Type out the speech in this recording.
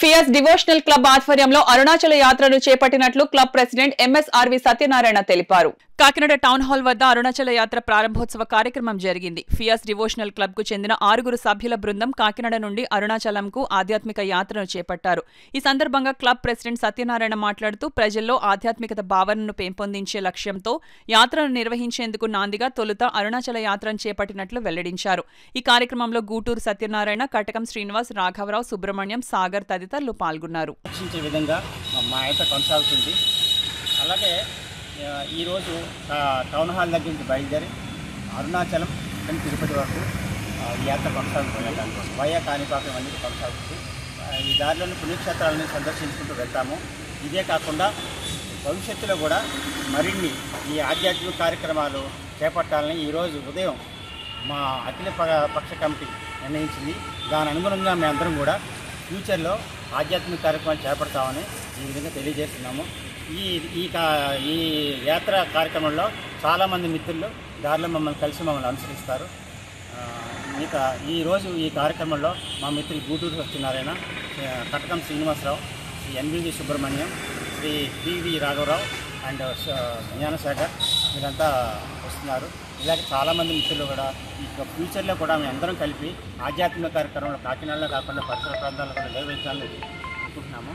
ఫియస్ devotional club ఆధ్వర్యంలో అరుణాచల యాత్రను చేపట్టినట్లు క్లబ్ ప్రెసిడెంట్ ఎంఎస్ఆర్వి సత్యనారాయణ తెలిపారు. కాకినాడ టౌన్ హాల్ వద్ద అరుణాచల యాత్ర ప్రారంభోత్సవ కార్యక్రమం జరిగింది. ఫియస్ డివోషనల్ క్లబ్ కు చెందిన 6 సభ్యుల బృందం కాకినాడ నుండి అరుణాచలంకు ఆధ్యాత్మిక యాత్రను చేపట్టారు. ఈ సందర్భంగా క్లబ్ ప్రెసిడెంట్ సత్యనారాయణ మాట్లాడుతూ ప్రజల్లో ఆధ్యాత్మికత భావనను పెంపొందించే లక్ష్యంతో యాత్రను నిర్వహించేందుకు నాందిగా తొలుత అరుణాచల యాత్రను చేపట్టినట్లు వెల్లడించారు. ఈ కార్యక్రమంలో గూటూరు సత్యనారాయణ, కటకం శ్రీనివాస్, రాఘవరావు, సుబ్రహ్మణ్యం, సాగర్ తదితరులు పాల్గొన్నారు. ఈరోజు టౌన్ హాల్ దగ్గర నుంచి బయలుదేరి అరుణాచలం తిరుపతి వరకు ఈ యాత్ర కొనసాగుతుంది. వయా కాణిపాకం అనేది కొనసాగుతుంది. ఈ దారిలోని పుణ్యక్షేత్రాలను సందర్శించుకుంటూ వెళ్తాము. ఇదే కాకుండా భవిష్యత్తులో కూడా మరిన్ని ఈ ఆధ్యాత్మిక కార్యక్రమాలు చేపట్టాలని ఈరోజు ఉదయం మా అఖిల పక్ష కమిటీ నిర్ణయించింది. దాని అనుగుణంగా మేమందరం కూడా ఫ్యూచర్లో ఆధ్యాత్మిక కార్యక్రమాలు చేపడతామని ఈ విధంగా తెలియజేస్తున్నాము. ఈ యాత్ర కార్యక్రమంలో చాలామంది మిత్రులు దారిలో మమ్మల్ని అనుసరిస్తారు. ఇంకా ఈరోజు ఈ కార్యక్రమంలో మా మిత్రులు గూటూరు సత్యనారాయణ, కటకం శ్రీనివాసరావు, శ్రీ ఎన్వివి సుబ్రహ్మణ్యం, శ్రీ పివి రాఘవరావు అండ్ జ్ఞానసాగర్ వీరంతా వస్తున్నారు. ఇలాగే చాలామంది మిత్రులు కూడా ఈ ఫ్యూచర్లో కూడా మేము అందరం కలిపి ఆధ్యాత్మిక కార్యక్రమంలో కాకినాడలో కాకుండా పరిసర ప్రాంతాల్లో కూడా నిర్వహించాలని అనుకుంటున్నాము.